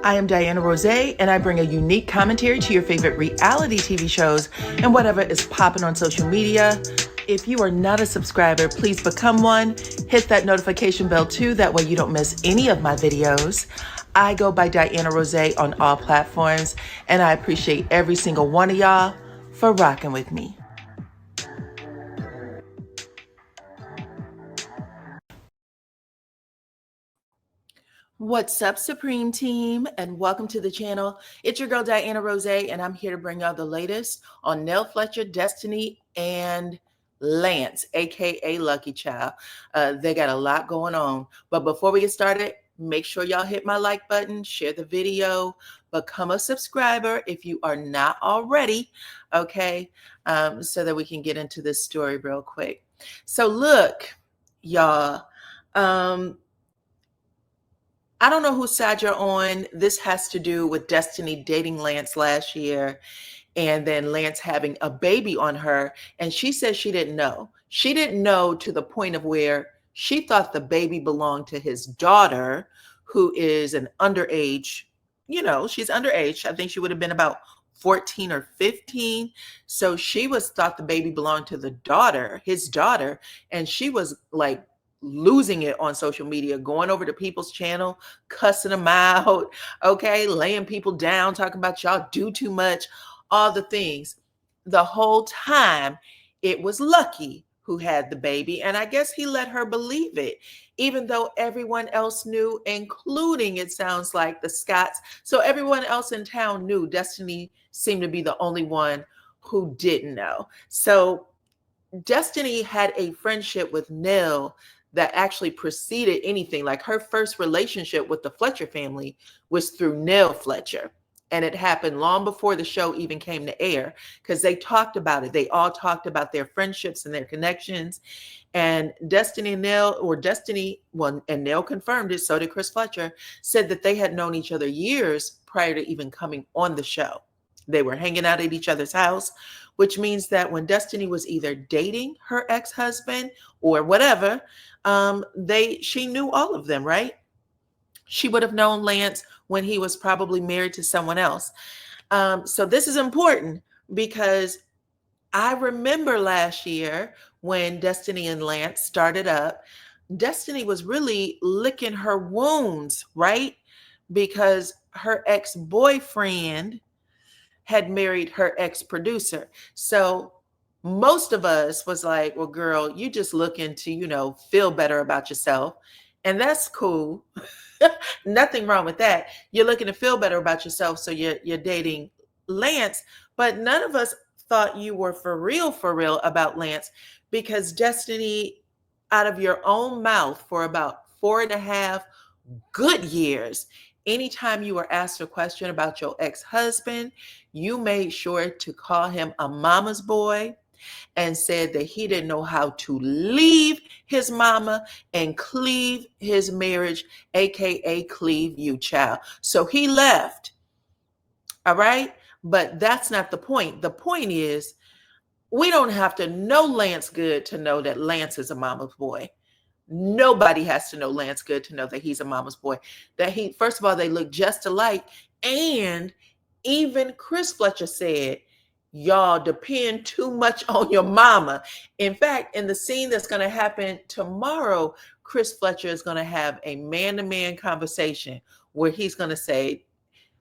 I am DYANAROZAY, and I bring a unique commentary to your favorite reality TV shows and whatever is popping on social media. If you are not a subscriber, please become one. Hit that notification bell too, that way you don't miss any of my videos. I go by DYANAROZAY on all platforms, and I appreciate every single one of y'all for rocking with me. What's up, Supreme Team, and welcome to the channel. It's your girl, DYANAROZAY, and I'm here to bring y'all the latest on Nell Fletcher, Destiny, and Lance, aka Lucky Child. They got a lot going on. But before we get started, make sure y'all hit my like button, share the video, become a subscriber if you are not already, okay? So that we can get into this story real quick. So look, y'all, I don't know whose side you're on. This has to do with Destiny dating Lance last year and then Lance having a baby on her. And she says she didn't know. She didn't know to the point of where she thought the baby belonged to his daughter, who is an underage, she's underage. I think she would have been about 14 or 15. So she thought the baby belonged to the daughter, his daughter. And she was like, losing it on social media, going over to people's channel, cussing them out, okay, laying people down, talking about y'all do too much, all the things. The whole time it was Lucky who had the baby, and I guess he let her believe it, even though everyone else knew, including, it sounds like, the Scotts. So everyone else in town knew. Destiny seemed to be the only one who didn't know. So Destiny had a friendship with Nell that actually preceded anything. Like, her first relationship with the Fletcher family was through Nell Fletcher. And it happened long before the show even came to air, because they talked about it. They all talked about their friendships and their connections. And Destiny and Nell, and Nell confirmed it, so did Chris Fletcher, said that they had known each other years prior to even coming on the show. They were hanging out at each other's house, which means that when Destiny was either dating her ex-husband or whatever, she knew all of them, right? She would have known Lance when he was probably married to someone else. So this is important because I remember last year when Destiny and Lance started up, Destiny was really licking her wounds, right? Because her ex-boyfriend had married her ex-producer. So most of us was like, well, girl, you just looking to, feel better about yourself. And that's cool. Nothing wrong with that. You're looking to feel better about yourself. So you're dating Lance, but none of us thought you were for real about Lance, because Destiny, out of your own mouth, for about 4.5 good years, anytime you were asked a question about your ex-husband, you made sure to call him a mama's boy and said that he didn't know how to leave his mama and cleave his marriage, aka cleave you, child. So he left. All right. But that's not the point. The point is, we don't have to know Lance good to know that Lance is a mama's boy. Nobody has to know Lance good to know that he's a mama's boy. First of all, they look just alike. And even Chris Fletcher said, y'all depend too much on your mama. In fact, in the scene that's going to happen tomorrow, Chris Fletcher is going to have a man-to-man conversation where he's going to say,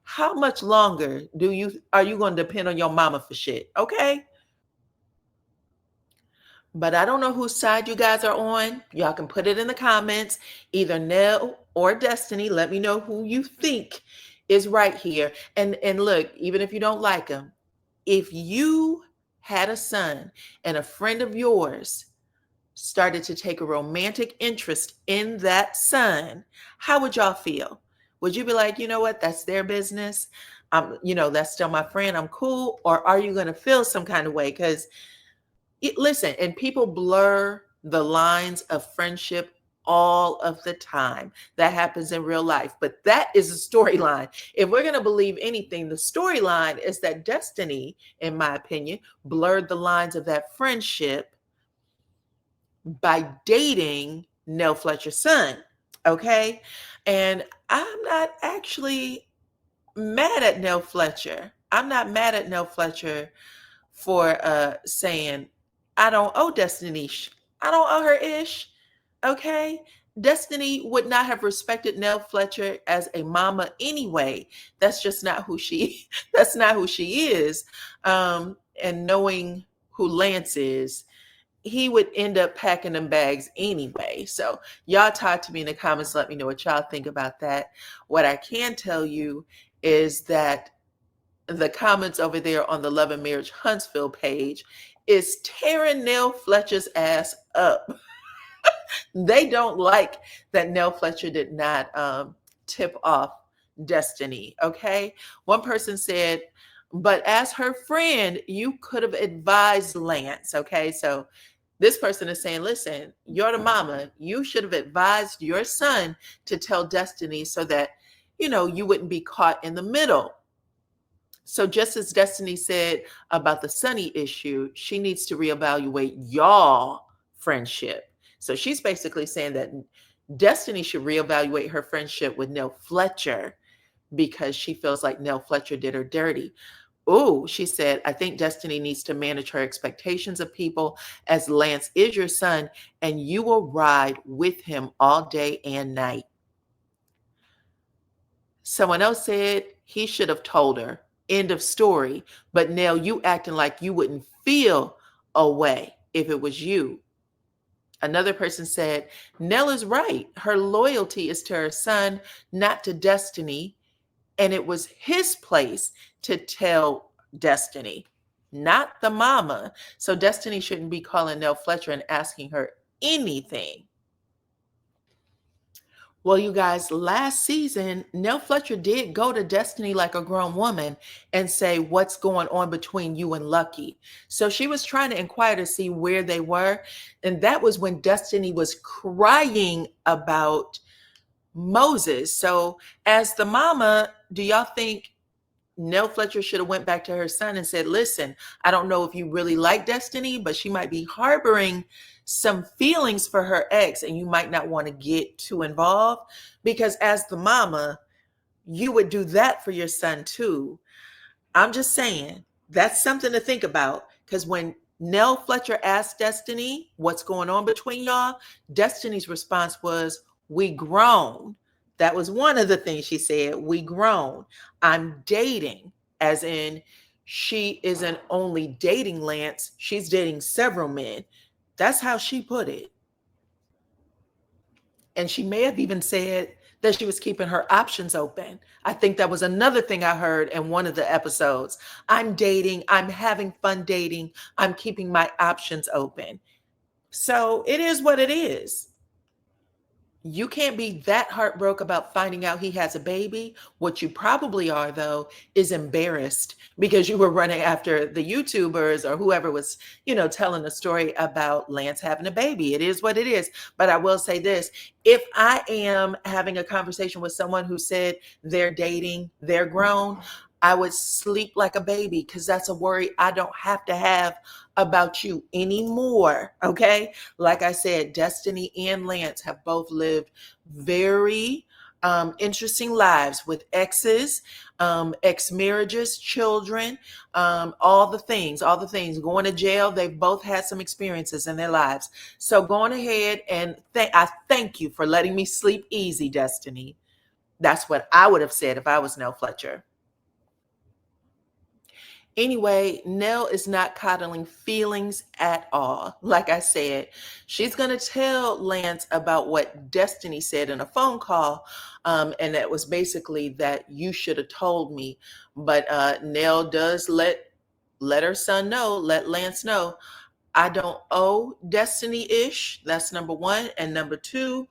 how much longer are you going to depend on your mama for shit? Okay. But I don't know whose side you guys are on. Y'all can put it in the comments, either Nell or Destiny. Let me know who you think is right here. And look, even if you don't like him, if you had a son and a friend of yours started to take a romantic interest in that son, how would y'all feel? Would you be like, you know what, that's their business? That's still my friend, I'm cool? Or are you going to feel some kind of way? Because listen, and people blur the lines of friendship all of the time. That happens in real life, but that is a storyline. If we're going to believe anything, the storyline is that Destiny, in my opinion, blurred the lines of that friendship by dating Nell Fletcher's son. Okay. And I'm not actually mad at Nell Fletcher. I'm not mad at Nell Fletcher for saying, I don't owe Destiny. I don't owe her ish. Okay. Destiny would not have respected Nell Fletcher as a mama anyway. That's just not who she that's not who she is. And knowing who Lance is, he would end up packing them bags anyway. So y'all talk to me in the comments. Let me know what y'all think about that. What I can tell you is that the comments over there on the Love and Marriage Huntsville page is tearing Nell Fletcher's ass up. They don't like that Nell Fletcher did not tip off Destiny. Okay. One person said, but as her friend, you could have advised Lance. Okay. So this person is saying, listen, you're the mama. You should have advised your son to tell Destiny so that, you wouldn't be caught in the middle. So just as Destiny said about the Sunny issue, she needs to reevaluate y'all friendship. So she's basically saying that Destiny should reevaluate her friendship with Nell Fletcher because she feels like Nell Fletcher did her dirty. Oh, she said, I think Destiny needs to manage her expectations of people as Lance is your son and you will ride with him all day and night. Someone else said he should have told her. End of story. But Nell, you acting like you wouldn't feel a way if it was you. Another person said, Nell is right. Her loyalty is to her son, not to Destiny. And it was his place to tell Destiny, not the mama. So Destiny shouldn't be calling Nell Fletcher and asking her anything. Well, you guys, last season, Nell Fletcher did go to Destiny like a grown woman and say, what's going on between you and Lucky? So she was trying to inquire to see where they were. And that was when Destiny was crying about Moses. So as the mama, do y'all think Nell Fletcher should have went back to her son and said, listen, I don't know if you really like Destiny, but she might be harboring some feelings for her ex and you might not want to get too involved, because as the mama, you would do that for your son too. I'm just saying that's something to think about, because when Nell Fletcher asked Destiny what's going on between y'all, Destiny's response was, we grown. That was one of the things she said. We grown. I'm dating, as in she isn't only dating Lance, she's dating several men. That's how she put it. And she may have even said that she was keeping her options open. I think that was another thing I heard in one of the episodes. I'm dating, I'm having fun dating, I'm keeping my options open. So it is what it is. You can't be that heartbroken about finding out he has a baby. What you probably are, though, is embarrassed because you were running after the YouTubers or whoever was, telling a story about Lance having a baby. It is what it is. But I will say this. If I am having a conversation with someone who said they're dating, they're grown, I would sleep like a baby because that's a worry I don't have to have about you anymore. Okay. Like I said, Destiny and Lance have both lived very interesting lives with exes, ex-marriages, children, all the things, going to jail. They've both had some experiences in their lives. So going ahead and I thank you for letting me sleep easy, Destiny. That's what I would have said if I was Nell Fletcher. Anyway, Nell is not coddling feelings at all. Like I said, she's going to tell Lance about what Destiny said in a phone call. And that was basically that you should have told me. But Nell does let her son know, let Lance know, I don't owe Destiny-ish. That's number one. And number two,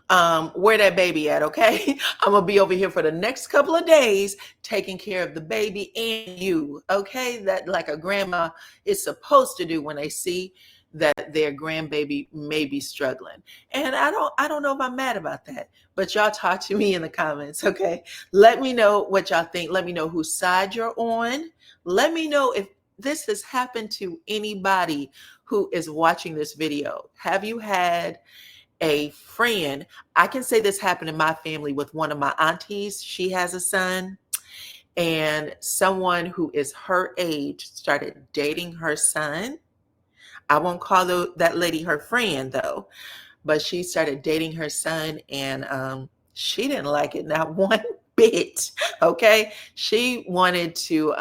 where that baby at, okay? I'm gonna be over here for the next couple of days taking care of the baby and you, okay? That like a grandma is supposed to do when they see that their grandbaby may be struggling. And I don't know if I'm mad about that, but y'all talk to me in the comments, okay? Let me know what y'all think. Let me know whose side you're on. Let me know if this has happened to anybody who is watching this video. Have you had a friend. I can say this happened in my family with one of my aunties. She has a son, and someone who is her age started dating her son. I won't call that lady her friend though, but she started dating her son, and she didn't like it not one bit. Okay, she wanted to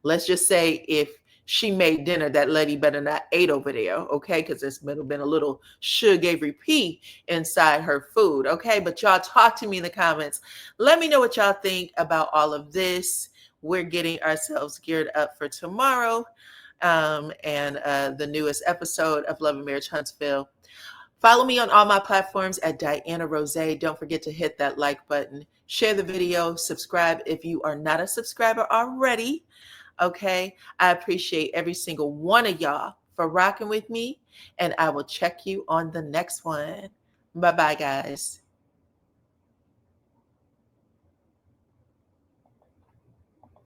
let's just say if she made dinner, that lady better not ate over there, okay? Because there's been a little sugary pea inside her food, okay? But y'all talk to me in the comments. Let me know what y'all think about all of this. We're getting ourselves geared up for tomorrow and the newest episode of Love and Marriage Huntsville. Follow me on all my platforms at DYANAROZAY. Don't forget to hit that like button, share the video, subscribe if you are not a subscriber already. Okay. I appreciate every single one of y'all for rocking with me, and I will check you on the next one. Bye bye, guys.